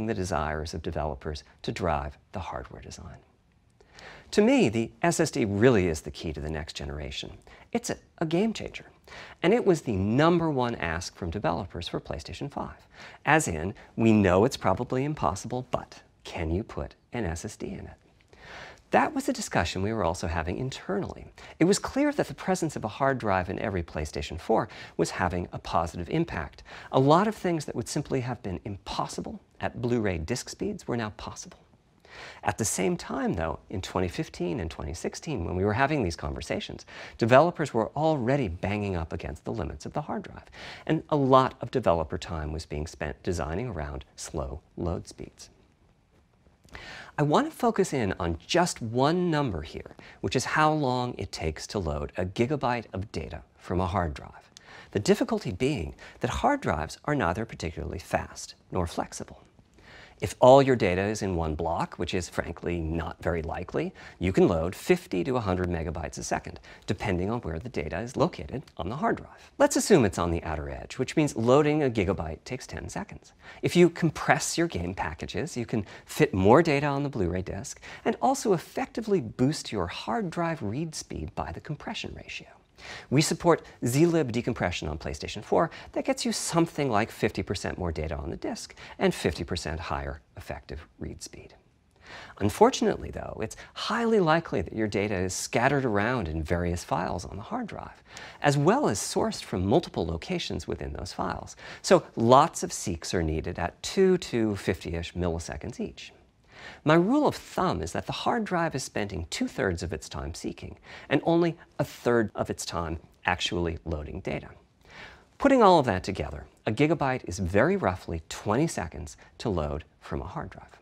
the desires of developers to drive the hardware design. To me, the SSD really is the key to the next generation. It's a game changer. And it was the #1 ask from developers for PlayStation 5. As in, we know it's probably impossible, but can you put an SSD in it? That was a discussion we were also having internally. It was clear that the presence of a hard drive in every PlayStation 4 was having a positive impact. A lot of things that would simply have been impossible at Blu-ray disc speeds were now possible. At the same time, though, in 2015 and 2016, when we were having these conversations, developers were already banging up against the limits of the hard drive, and a lot of developer time was being spent designing around slow load speeds. I want to focus in on just one number here, which is how long it takes to load a gigabyte of data from a hard drive. The difficulty being that hard drives are neither particularly fast nor flexible. If all your data is in one block, which is frankly not very likely, you can load 50 to 100 megabytes a second, depending on where the data is located on the hard drive. Let's assume it's on the outer edge, which means loading a gigabyte takes 10 seconds. If you compress your game packages, you can fit more data on the Blu-ray disc and also effectively boost your hard drive read speed by the compression ratio. We support zlib decompression on PlayStation 4 that gets you something like 50% more data on the disk and 50% higher effective read speed. Unfortunately, though, it's highly likely that your data is scattered around in various files on the hard drive, as well as sourced from multiple locations within those files. So lots of seeks are needed at 2 to 50-ish milliseconds each. My rule of thumb is that the hard drive is spending 2/3 of its time seeking and only 1/3 of its time actually loading data. Putting all of that together, a gigabyte is very roughly 20 seconds to load from a hard drive.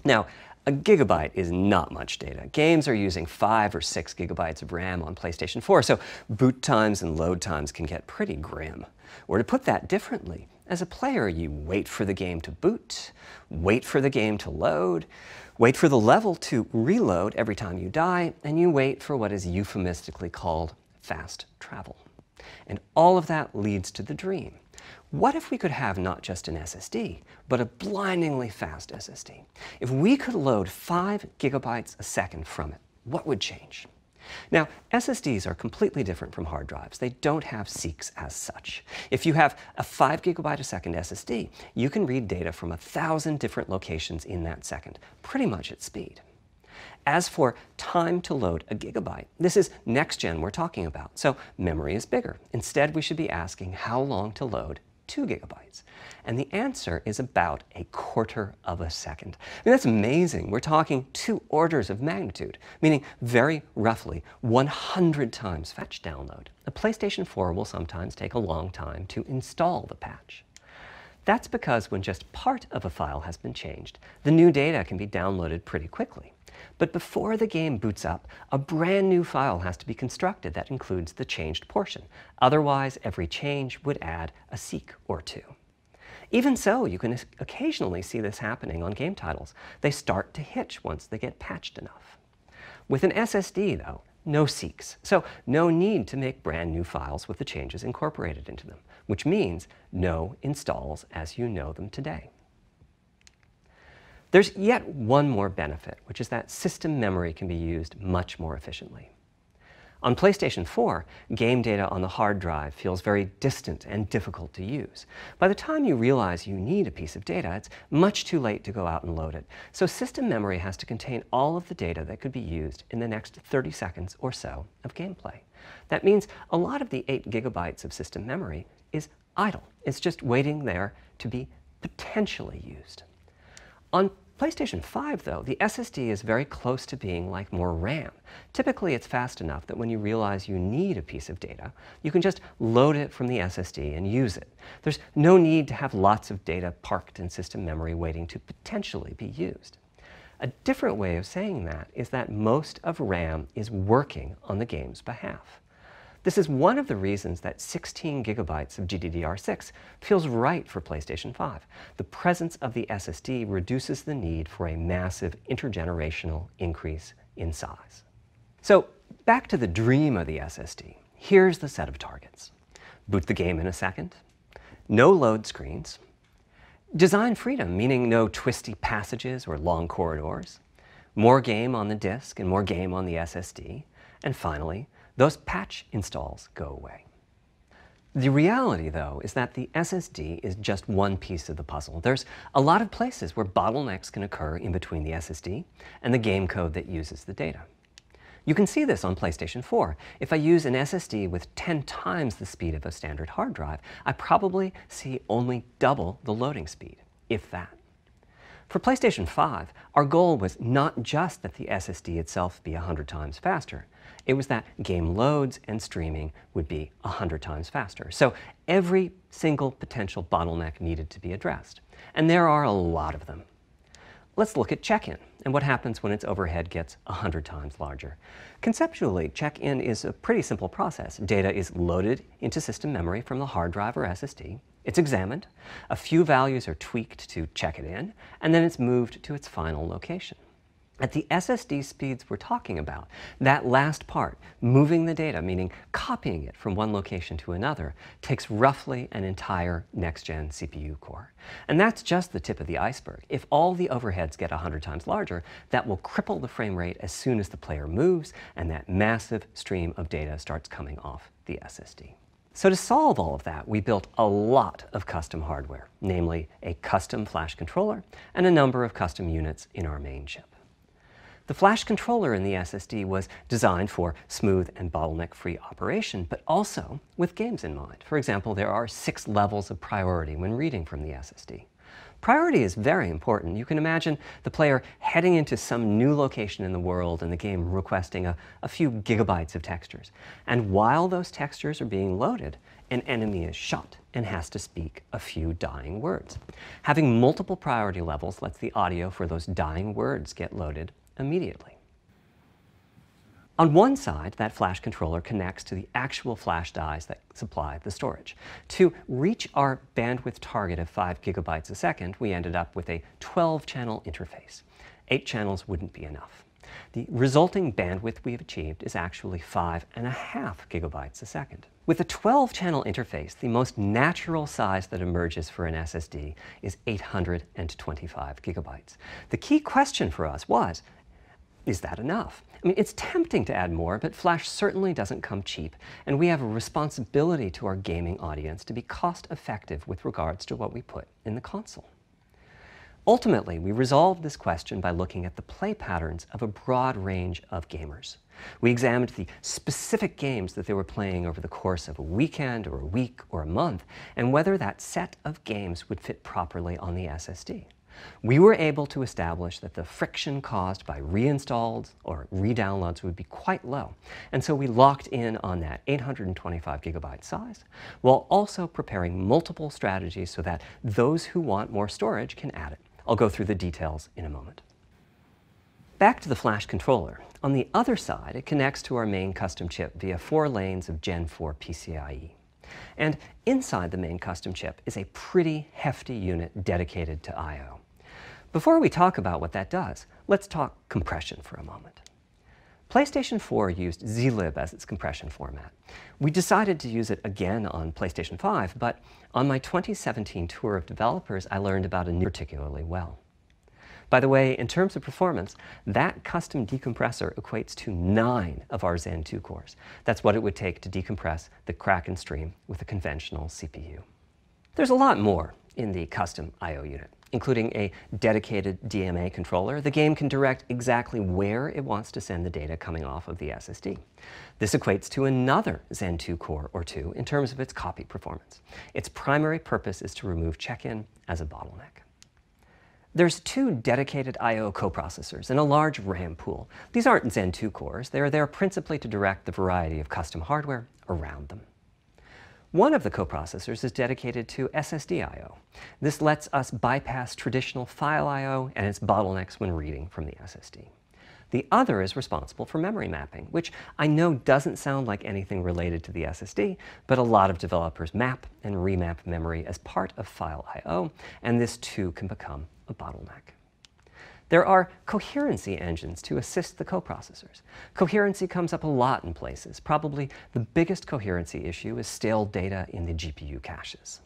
Now, a gigabyte is not much data. Games are using 5 or 6 gigabytes of RAM on PlayStation 4, so boot times and load times can get pretty grim. Or to put that differently, as a player, you wait for the game to boot, wait for the game to load, wait for the level to reload every time you die, and you wait for what is euphemistically called fast travel. And all of that leads to the dream. What if we could have not just an SSD, but a blindingly fast SSD? If we could load 5 gigabytes a second from it, what would change? Now, SSDs are completely different from hard drives. They don't have seeks as such. If you have a 5 gigabyte a second SSD, you can read data from 1,000 different locations in that second, pretty much at speed. As for time to load a gigabyte, this is next gen we're talking about, so memory is bigger. Instead, we should be asking how long to load 2 gigabytes. And the answer is about 1/4 of a second. I mean, that's amazing. We're talking 2 orders of magnitude, meaning very roughly 100 times fetch download. A PlayStation 4 will sometimes take a long time to install the patch. That's because when just part of a file has been changed, the new data can be downloaded pretty quickly. But before the game boots up, a brand new file has to be constructed that includes the changed portion. Otherwise, every change would add a seek or 2. Even so, you can occasionally see this happening on game titles. They start to hitch once they get patched enough. With an SSD, though, no seeks, so no need to make brand new files with the changes incorporated into them, which means no installs as you know them today. There's yet one more benefit, which is that system memory can be used much more efficiently. On PlayStation 4, game data on the hard drive feels very distant and difficult to use. By the time you realize you need a piece of data, it's much too late to go out and load it. So system memory has to contain all of the data that could be used in the next 30 seconds or so of gameplay. That means a lot of the 8 gigabytes of system memory is idle. It's just waiting there to be potentially used. On PlayStation 5, though, the SSD is very close to being like more RAM. Typically, it's fast enough that when you realize you need a piece of data, you can just load it from the SSD and use it. There's no need to have lots of data parked in system memory waiting to potentially be used. A different way of saying that is that most of RAM is working on the game's behalf. This is one of the reasons that 16 gigabytes of GDDR6 feels right for PlayStation 5. The presence of the SSD reduces the need for a massive intergenerational increase in size. So back to the dream of the SSD. Here's the set of targets. Boot the game in a second, no load screens, Design freedom, meaning no twisty passages or long corridors. More game on the disk and more game on the SSD. And finally, those patch installs go away. The reality, though, is that the SSD is just one piece of the puzzle. There's a lot of places where bottlenecks can occur in between the SSD and the game code that uses the data. You can see this on PlayStation 4. If I use an SSD with 10 times the speed of a standard hard drive, I probably see only double the loading speed, if that. For PlayStation 5, our goal was not just that the SSD itself be 100 times faster. It was that game loads and streaming would be 100 times faster. So every single potential bottleneck needed to be addressed. And there are a lot of them. Let's look at check-in and what happens when its overhead gets 100 times larger. Conceptually, check-in is a pretty simple process. Data is loaded into system memory from the hard drive or SSD. It's examined, a few values are tweaked to check it in, and then it's moved to its final location. At the SSD speeds we're talking about, that last part, moving the data, meaning copying it from one location to another, takes roughly an entire next-gen CPU core. And that's just the tip of the iceberg. If all the overheads get 100 times larger, that will cripple the frame rate as soon as the player moves, and that massive stream of data starts coming off the SSD. So to solve all of that, we built a lot of custom hardware, namely a custom flash controller and a number of custom units in our main chip. The flash controller in the SSD was designed for smooth and bottleneck-free operation, but also with games in mind. For example, there are 6 levels of priority when reading from the SSD. Priority is very important. You can imagine the player heading into some new location in the world and the game requesting a few gigabytes of textures. And while those textures are being loaded, an enemy is shot and has to speak a few dying words. Having multiple priority levels lets the audio for those dying words get loaded immediately. On one side, that flash controller connects to the actual flash dies that supply the storage. To reach our bandwidth target of 5 gigabytes a second, we ended up with a 12-channel interface. 8 channels wouldn't be enough. The resulting bandwidth we've achieved is actually 5.5 gigabytes a second. With a 12-channel interface, the most natural size that emerges for an SSD is 825 gigabytes. The key question for us was, is that enough? I mean, it's tempting to add more, but flash certainly doesn't come cheap, and we have a responsibility to our gaming audience to be cost-effective with regards to what we put in the console. Ultimately, we resolved this question by looking at the play patterns of a broad range of gamers. We examined the specific games that they were playing over the course of a weekend or a week or a month, and whether that set of games would fit properly on the SSD. We were able to establish that the friction caused by reinstalls or redownloads would be quite low, and so we locked in on that 825 gigabyte size, while also preparing multiple strategies so that those who want more storage can add it. I'll go through the details in a moment. Back to the flash controller. On the other side, it connects to our main custom chip via 4 lanes of Gen 4 PCIe. And inside the main custom chip is a pretty hefty unit dedicated to I/O. Before we talk about what that does, let's talk compression for a moment. PlayStation 4 used zlib as its compression format. We decided to use it again on PlayStation 5, but on my 2017 tour of developers, I learned about a new particularly well. By the way, in terms of performance, that custom decompressor equates to 9 of our Zen 2 cores. That's what it would take to decompress the Kraken stream with a conventional CPU. There's a lot more in the custom I/O unit, including a dedicated DMA controller. The game can direct exactly where it wants to send the data coming off of the SSD. This equates to another Zen 2 core or 2 in terms of its copy performance. Its primary purpose is to remove check-in as a bottleneck. There's 2 dedicated I/O coprocessors and a large RAM pool. These aren't Zen 2 cores. They're there principally to direct the variety of custom hardware around them. One of the coprocessors is dedicated to SSD I/O. This lets us bypass traditional file I/O and its bottlenecks when reading from the SSD. The other is responsible for memory mapping, which I know doesn't sound like anything related to the SSD, but a lot of developers map and remap memory as part of file I/O, and this too can become a bottleneck. There are coherency engines to assist the coprocessors. Coherency comes up a lot in places. Probably the biggest coherency issue is stale data in the GPU caches.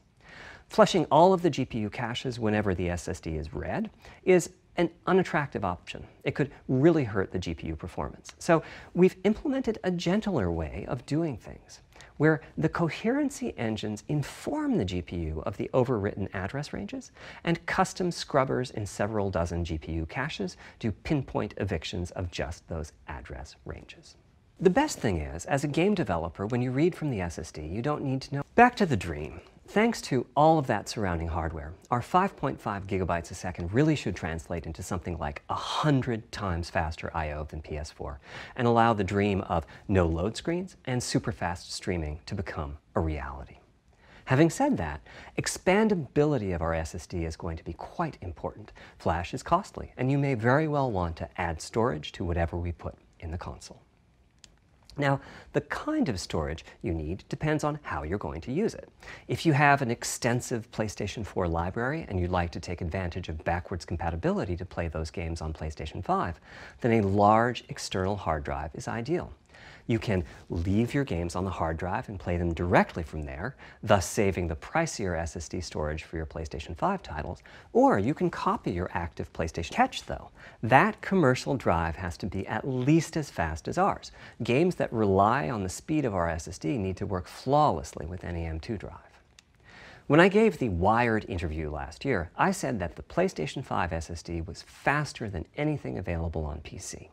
Flushing all of the GPU caches whenever the SSD is read is an unattractive option. It could really hurt the GPU performance. So we've implemented a gentler way of doing things, where the coherency engines inform the GPU of the overwritten address ranges, and custom scrubbers in several dozen GPU caches do pinpoint evictions of just those address ranges. The best thing is, as a game developer, when you read from the SSD, you don't need to know. Back to the dream. Thanks to all of that surrounding hardware, our 5.5 gigabytes a second really should translate into something like 100 times faster I/O than PS4, and allow the dream of no load screens and super fast streaming to become a reality. Having said that, expandability of our SSD is going to be quite important. Flash is costly, and you may very well want to add storage to whatever we put in the console. Now, the kind of storage you need depends on how you're going to use it. If you have an extensive PlayStation 4 library and you'd like to take advantage of backwards compatibility to play those games on PlayStation 5, then a large external hard drive is ideal. You can leave your games on the hard drive and play them directly from there, thus saving the pricier SSD storage for your PlayStation 5 titles, or you can copy your active PlayStation. Catch though, that commercial drive has to be at least as fast as ours. Games that rely on the speed of our SSD need to work flawlessly with any M2 drive. When I gave the Wired interview last year, I said that the PlayStation 5 SSD was faster than anything available on PC.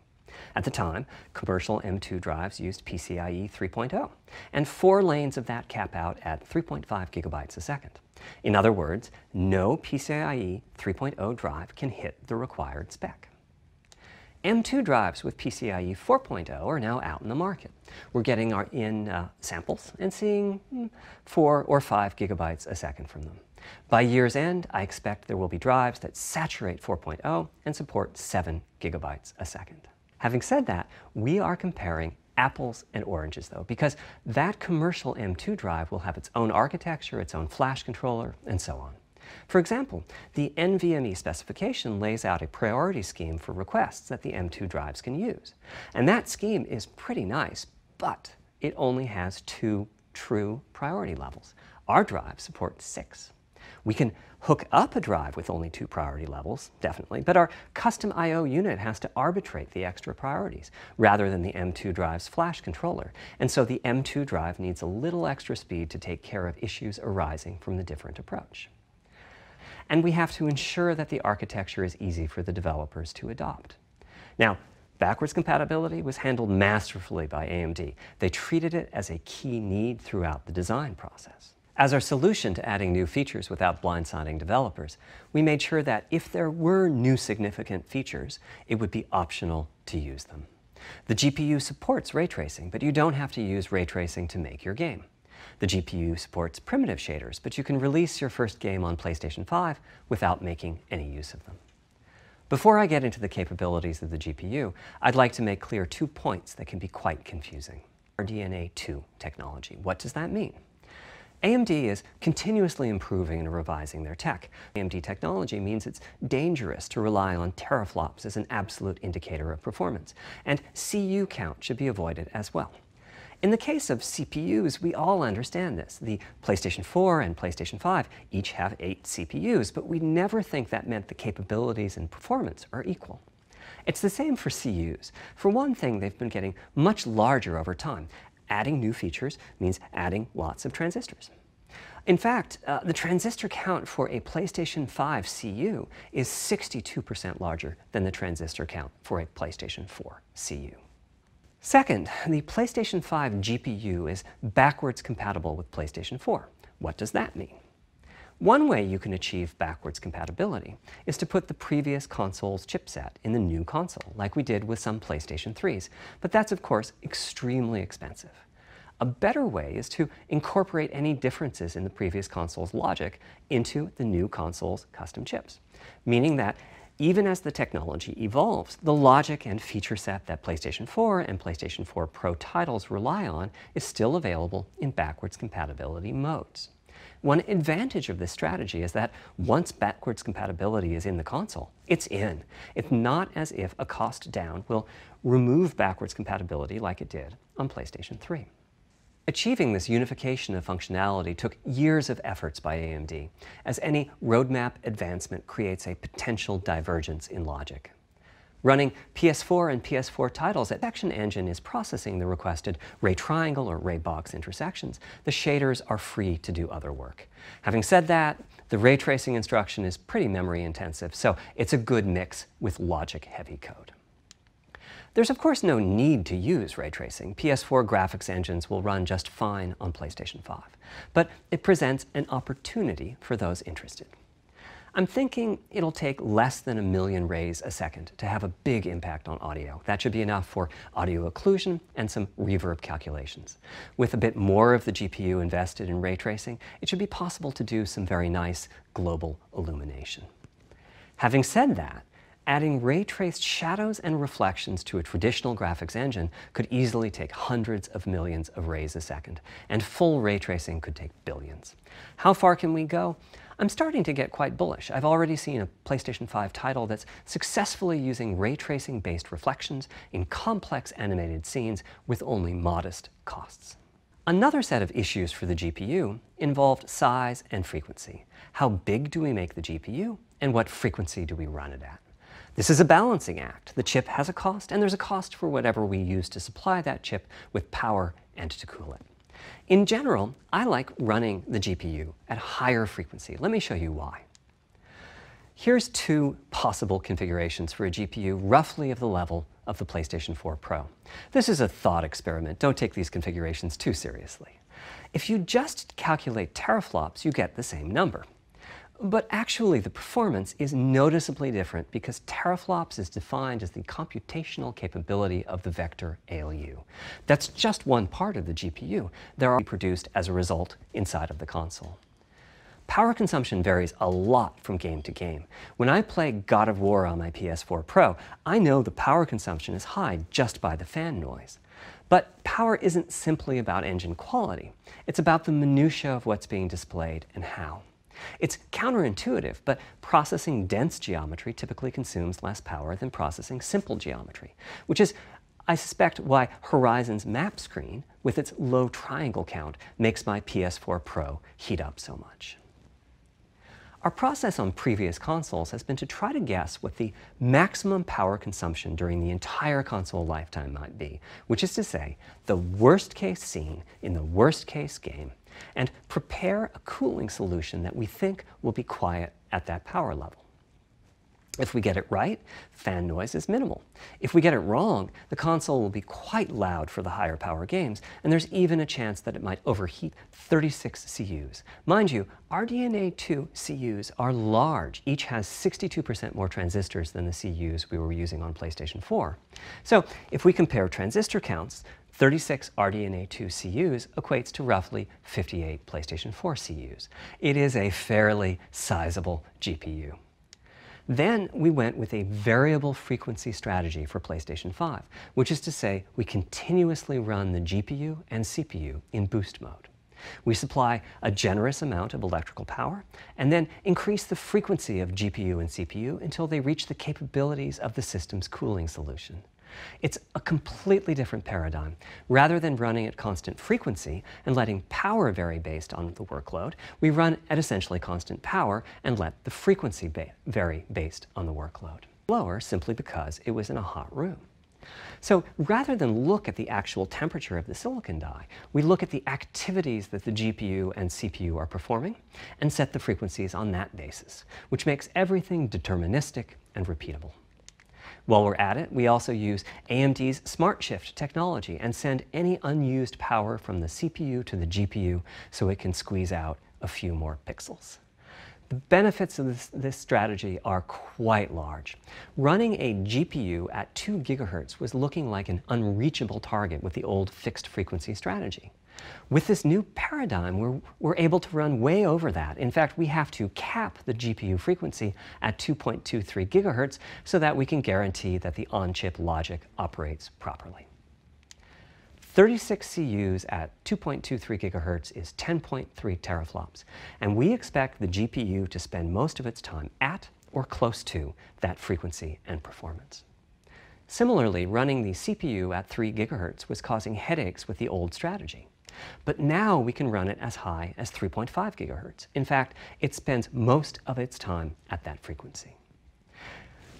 At the time, commercial M2 drives used PCIe 3.0, and 4 lanes of that cap out at 3.5 gigabytes a second. In other words, no PCIe 3.0 drive can hit the required spec. M2 drives with PCIe 4.0 are now out in the market. We're getting samples and seeing 4 or 5 gigabytes a second from them. By year's end, I expect there will be drives that saturate 4.0 and support 7 gigabytes a second. Having said that, we are comparing apples and oranges though, because that commercial M2 drive will have its own architecture, its own flash controller, and so on. For example, the NVMe specification lays out a priority scheme for requests that the M2 drives can use. And that scheme is pretty nice, but it only has 2 true priority levels. Our drive supports 6. We can hook up a drive with only 2 priority levels, definitely, but our custom I/O unit has to arbitrate the extra priorities rather than the M2 drive's flash controller. And so the M2 drive needs a little extra speed to take care of issues arising from the different approach. And we have to ensure that the architecture is easy for the developers to adopt. Now, backwards compatibility was handled masterfully by AMD. They treated it as a key need throughout the design process. As our solution to adding new features without blindsiding developers, we made sure that if there were new significant features, it would be optional to use them. The GPU supports ray tracing, but you don't have to use ray tracing to make your game. The GPU supports primitive shaders, but you can release your first game on PlayStation 5 without making any use of them. Before I get into the capabilities of the GPU, I'd like to make clear 2 points that can be quite confusing. RDNA 2 technology. What does that mean? AMD is continuously improving and revising their tech. AMD technology means it's dangerous to rely on teraflops as an absolute indicator of performance, and CU count should be avoided as well. In the case of CPUs, we all understand this. The PlayStation 4 and PlayStation 5 each have 8 CPUs, but we never think that meant the capabilities and performance are equal. It's the same for CUs. For one thing, they've been getting much larger over time. Adding new features means adding lots of transistors. In fact, the transistor count for a PlayStation 5 CU is 62% larger than the transistor count for a PlayStation 4 CU. Second, the PlayStation 5 GPU is backwards compatible with PlayStation 4. What does that mean? One way you can achieve backwards compatibility is to put the previous console's chipset in the new console, like we did with some PlayStation 3s, but that's of course extremely expensive. A better way is to incorporate any differences in the previous console's logic into the new console's custom chips, meaning that even as the technology evolves, the logic and feature set that PlayStation 4 and PlayStation 4 Pro titles rely on is still available in backwards compatibility modes. One advantage of this strategy is that once backwards compatibility is in the console, it's in. It's not as if a cost down will remove backwards compatibility like it did on PlayStation 3. Achieving this unification of functionality took years of efforts by AMD, as any roadmap advancement creates a potential divergence in logic. Running PS4 and PS4 titles, the action engine is processing the requested ray triangle or ray box intersections. The shaders are free to do other work. Having said that, the ray tracing instruction is pretty memory intensive, so it's a good mix with logic-heavy code. There's of course no need to use ray tracing. PS4 graphics engines will run just fine on PlayStation 5, but it presents an opportunity for those interested. I'm thinking it'll take less than 1 million rays a second to have a big impact on audio. That should be enough for audio occlusion and some reverb calculations. With a bit more of the GPU invested in ray tracing, it should be possible to do some very nice global illumination. Having said that, adding ray-traced shadows and reflections to a traditional graphics engine could easily take hundreds of millions of rays a second, and full ray tracing could take billions. How far can we go? I'm starting to get quite bullish. I've already seen a PlayStation 5 title that's successfully using ray tracing-based reflections in complex animated scenes with only modest costs. Another set of issues for the GPU involved size and frequency. How big do we make the GPU, and what frequency do we run it at? This is a balancing act. The chip has a cost, and there's a cost for whatever we use to supply that chip with power and to cool it. In general, I like running the GPU at higher frequency. Let me show you why. Here's 2 possible configurations for a GPU roughly of the level of the PlayStation 4 Pro. This is a thought experiment. Don't take these configurations too seriously. If you just calculate teraflops, you get the same number. But actually, the performance is noticeably different because teraflops is defined as the computational capability of the vector ALU. That's just one part of the GPU. There are produced as a result inside of the console. Power consumption varies a lot from game to game. When I play God of War on my PS4 Pro, I know the power consumption is high just by the fan noise. But power isn't simply about engine quality. It's about the minutiae of what's being displayed and how. It's counterintuitive, but processing dense geometry typically consumes less power than processing simple geometry, which is, I suspect, why Horizon's map screen, with its low triangle count, makes my PS4 Pro heat up so much. Our process on previous consoles has been to try to guess what the maximum power consumption during the entire console lifetime might be, which is to say, the worst-case scene in the worst-case game, and prepare a cooling solution that we think will be quiet at that power level. If we get it right, fan noise is minimal. If we get it wrong, the console will be quite loud for the higher power games, and there's even a chance that it might overheat 36 CUs. Mind you, RDNA 2 CUs are large. Each has 62% more transistors than the CUs we were using on PlayStation 4. So if we compare transistor counts, 36 RDNA 2 CUs equates to roughly 58 PlayStation 4 CUs. It is a fairly sizable GPU. Then we went with a variable frequency strategy for PlayStation 5, which is to say we continuously run the GPU and CPU in boost mode. We supply a generous amount of electrical power and then increase the frequency of GPU and CPU until they reach the capabilities of the system's cooling solution. It's a completely different paradigm. Rather than running at constant frequency and letting power vary based on the workload, we run at essentially constant power and let the frequency vary based on the workload. Lower simply because it was in a hot room. So rather than look at the actual temperature of the silicon die, we look at the activities that the GPU and CPU are performing and set the frequencies on that basis, which makes everything deterministic and repeatable. While we're at it, we also use AMD's Smart Shift technology and send any unused power from the CPU to the GPU so it can squeeze out a few more pixels. The benefits of this strategy are quite large. Running a GPU at 2 GHz was looking like an unreachable target with the old fixed frequency strategy. With this new paradigm, we're able to run way over that. In fact, we have to cap the GPU frequency at 2.23 GHz so that we can guarantee that the on-chip logic operates properly. 36 CUs at 2.23 GHz is 10.3 teraflops, and we expect the GPU to spend most of its time at or close to that frequency and performance. Similarly, running the CPU at 3 GHz was causing headaches with the old strategy. But now we can run it as high as 3.5 gigahertz. In fact, it spends most of its time at that frequency.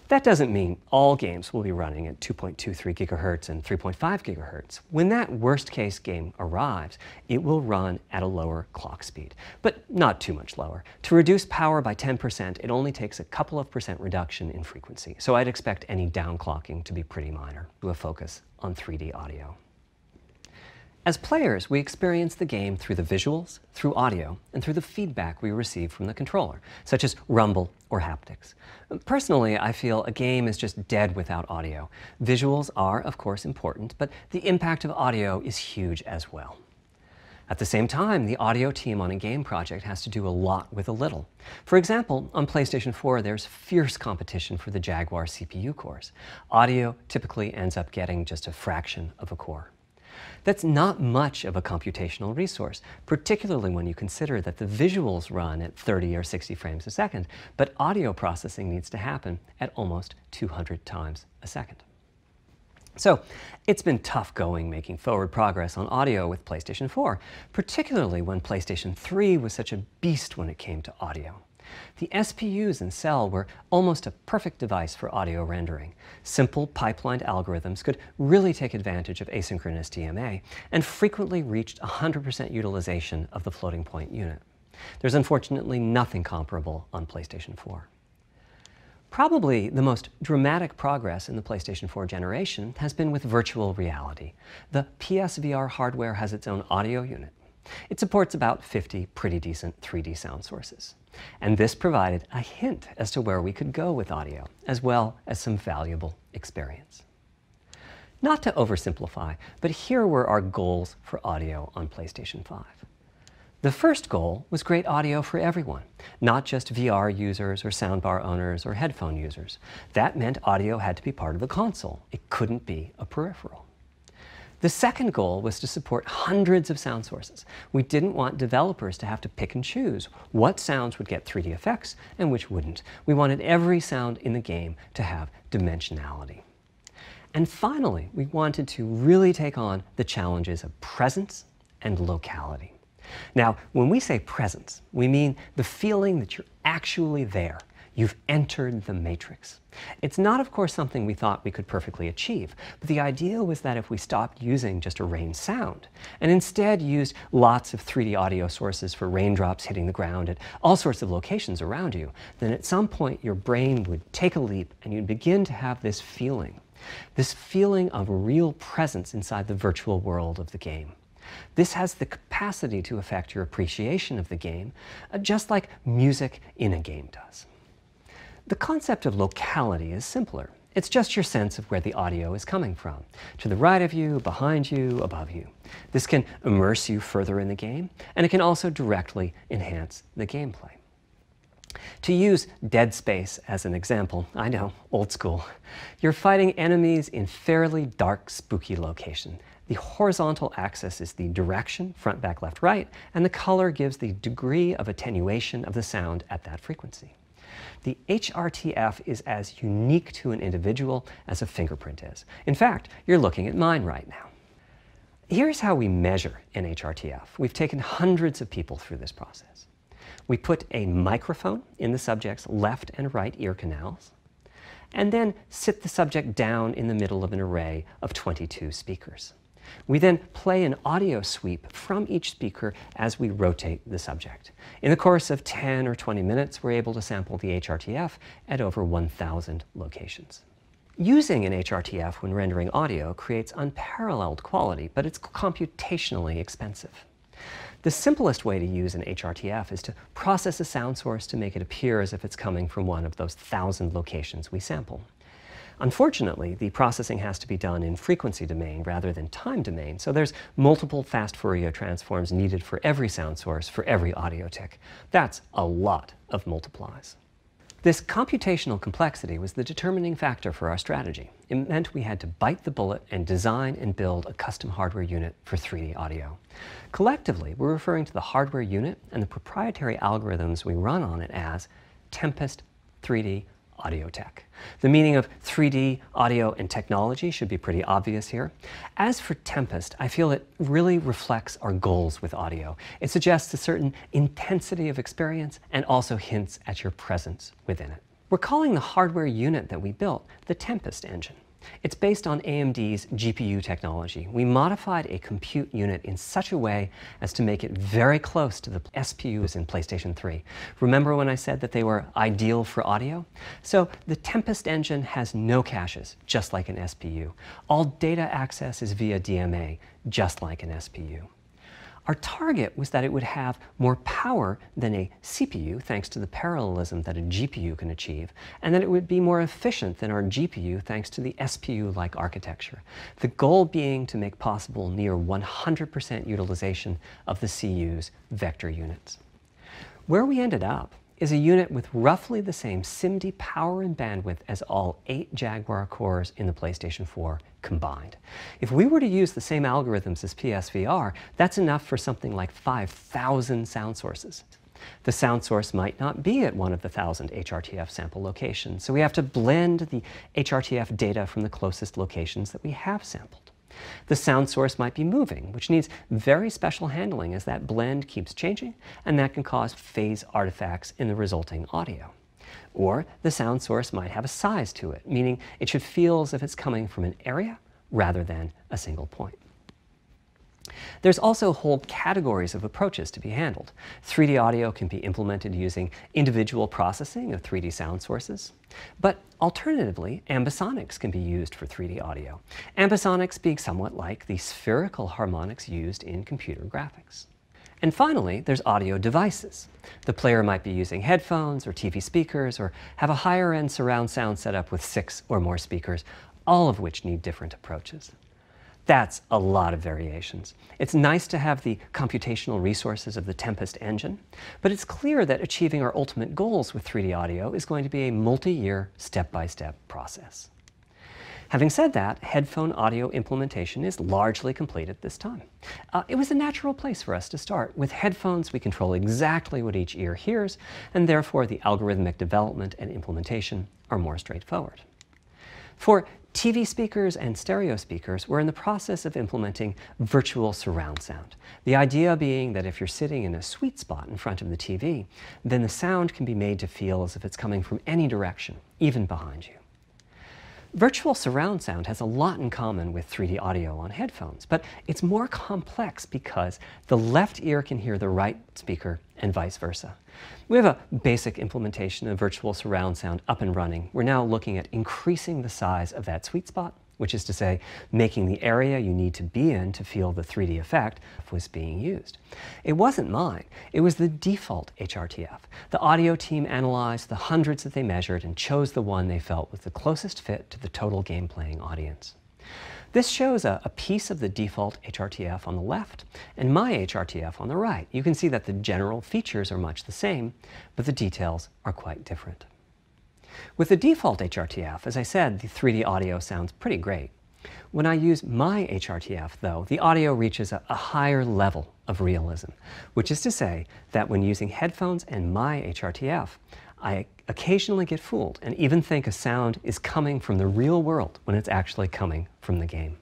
That doesn't mean all games will be running at 2.23 gigahertz and 3.5 gigahertz. When that worst-case game arrives, it will run at a lower clock speed, but not too much lower. To reduce power by 10%, it only takes a couple of percent reduction in frequency, so I'd expect any downclocking to be pretty minor. Do a focus on 3D audio. As players, we experience the game through the visuals, through audio, and through the feedback we receive from the controller, such as rumble or haptics. Personally, I feel a game is just dead without audio. Visuals are, of course, important, but the impact of audio is huge as well. At the same time, the audio team on a game project has to do a lot with a little. For example, on PlayStation 4, there's fierce competition for the Jaguar CPU cores. Audio typically ends up getting just a fraction of a core. That's not much of a computational resource, particularly when you consider that the visuals run at 30 or 60 frames a second, but audio processing needs to happen at almost 200 times a second. So it's been tough going making forward progress on audio with PlayStation 4, particularly when PlayStation 3 was such a beast when it came to audio. The SPUs in Cell were almost a perfect device for audio rendering. Simple pipelined algorithms could really take advantage of asynchronous DMA and frequently reached 100% utilization of the floating point unit. There's unfortunately nothing comparable on PlayStation 4. Probably the most dramatic progress in the PlayStation 4 generation has been with virtual reality. The PSVR hardware has its own audio unit. It supports about 50 pretty decent 3D sound sources. And this provided a hint as to where we could go with audio, as well as some valuable experience. Not to oversimplify, but here were our goals for audio on PlayStation 5. The first goal was great audio for everyone, not just VR users or soundbar owners or headphone users. That meant audio had to be part of the console. It couldn't be a peripheral. The second goal was to support hundreds of sound sources. We didn't want developers to have to pick and choose what sounds would get 3D effects and which wouldn't. We wanted every sound in the game to have dimensionality. And finally, we wanted to really take on the challenges of presence and locality. Now, when we say presence, we mean the feeling that you're actually there. You've entered the matrix. It's not, of course, something we thought we could perfectly achieve, but the idea was that if we stopped using just a rain sound and instead used lots of 3D audio sources for raindrops hitting the ground at all sorts of locations around you, then at some point your brain would take a leap and you'd begin to have this feeling of real presence inside the virtual world of the game. This has the capacity to affect your appreciation of the game, just like music in a game does. The concept of locality is simpler. It's just your sense of where the audio is coming from, to the right of you, behind you, above you. This can immerse you further in the game, and it can also directly enhance the gameplay. To use Dead Space as an example, I know, old school, you're fighting enemies in fairly dark, spooky location. The horizontal axis is the direction, front, back, left, right, and the color gives the degree of attenuation of the sound at that frequency. The HRTF is as unique to an individual as a fingerprint is. In fact, you're looking at mine right now. Here's how we measure an HRTF. We've taken hundreds of people through this process. We put a microphone in the subject's left and right ear canals, and then sit the subject down in the middle of an array of 22 speakers. We then play an audio sweep from each speaker as we rotate the subject. In the course of 10 or 20 minutes, we're able to sample the HRTF at over 1,000 locations. Using an HRTF when rendering audio creates unparalleled quality, but it's computationally expensive. The simplest way to use an HRTF is to process a sound source to make it appear as if it's coming from one of those 1,000 locations we sample. Unfortunately, the processing has to be done in frequency domain rather than time domain, so there's multiple fast Fourier transforms needed for every sound source for every audio tick. That's a lot of multiplies. This computational complexity was the determining factor for our strategy. It meant we had to bite the bullet and design and build a custom hardware unit for 3D audio. Collectively, we're referring to the hardware unit and the proprietary algorithms we run on it as Tempest 3D audio tech. The meaning of 3D audio and technology should be pretty obvious here. As for Tempest, I feel it really reflects our goals with audio. It suggests a certain intensity of experience and also hints at your presence within it. We're calling the hardware unit that we built the Tempest engine. It's based on AMD's GPU technology. We modified a compute unit in such a way as to make it very close to the SPUs in PlayStation 3. Remember when I said that they were ideal for audio? So the Tempest engine has no caches, just like an SPU. All data access is via DMA, just like an SPU. Our target was that it would have more power than a CPU, thanks to the parallelism that a GPU can achieve, and that it would be more efficient than our GPU, thanks to the SPU-like architecture. The goal being to make possible near 100% utilization of the CU's vector units. Where we ended up is a unit with roughly the same SIMD power and bandwidth as all 8 Jaguar cores in the PlayStation 4 combined. If we were to use the same algorithms as PSVR, that's enough for something like 5,000 sound sources. The sound source might not be at one of the 1,000 HRTF sample locations, so we have to blend the HRTF data from the closest locations that we have sampled. The sound source might be moving, which needs very special handling as that blend keeps changing, and that can cause phase artifacts in the resulting audio. Or the sound source might have a size to it, meaning it should feel as if it's coming from an area rather than a single point. There's also whole categories of approaches to be handled. 3D audio can be implemented using individual processing of 3D sound sources. But alternatively, ambisonics can be used for 3D audio. Ambisonics being somewhat like the spherical harmonics used in computer graphics. And finally, there's audio devices. The player might be using headphones or TV speakers or have a higher-end surround sound setup with 6 or more speakers, all of which need different approaches. That's a lot of variations. It's nice to have the computational resources of the Tempest engine, but it's clear that achieving our ultimate goals with 3D audio is going to be a multi-year, step-by-step process. Having said that, headphone audio implementation is largely complete at this time. It was a natural place for us to start. With headphones, we control exactly what each ear hears, and therefore the algorithmic development and implementation are more straightforward. For TV speakers and stereo speakers, we're in the process of implementing virtual surround sound. The idea being that if you're sitting in a sweet spot in front of the TV, then the sound can be made to feel as if it's coming from any direction, even behind you. Virtual surround sound has a lot in common with 3D audio on headphones, but it's more complex because the left ear can hear the right speaker and vice versa. We have a basic implementation of virtual surround sound up and running. We're now looking at increasing the size of that sweet spot, which is to say, making the area you need to be in to feel the 3D effect was being used. It wasn't mine. It was the default HRTF. The audio team analyzed the hundreds that they measured and chose the one they felt was the closest fit to the total game-playing audience. This shows a piece of the default HRTF on the left and my HRTF on the right. You can see that the general features are much the same, but the details are quite different. With the default HRTF, as I said, the 3D audio sounds pretty great. When I use my HRTF, though, the audio reaches a higher level of realism, which is to say that when using headphones and my HRTF, I occasionally get fooled and even think a sound is coming from the real world when it's actually coming from the game.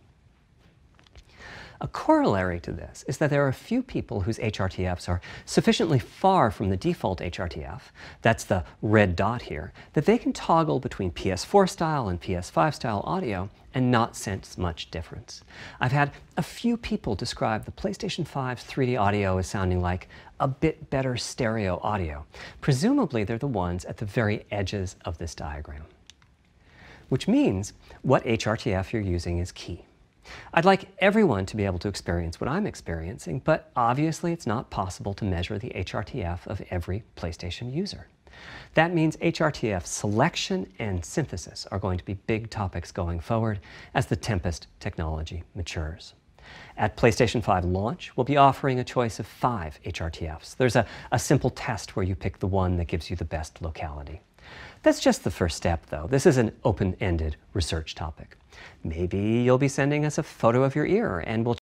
A corollary to this is that there are a few people whose HRTFs are sufficiently far from the default HRTF, that's the red dot here, that they can toggle between PS4 style and PS5 style audio and not sense much difference. I've had a few people describe the PlayStation 5's 3D audio as sounding like a bit better stereo audio. Presumably they're the ones at the very edges of this diagram. Which means what HRTF you're using is key. I'd like everyone to be able to experience what I'm experiencing, but obviously it's not possible to measure the HRTF of every PlayStation user. That means HRTF selection and synthesis are going to be big topics going forward as the Tempest technology matures. At PlayStation 5 launch, we'll be offering a choice of 5 HRTFs. There's a simple test where you pick the one that gives you the best locality. That's just the first step, though. This is an open-ended research topic. Maybe you'll be sending us a photo of your ear, and we'll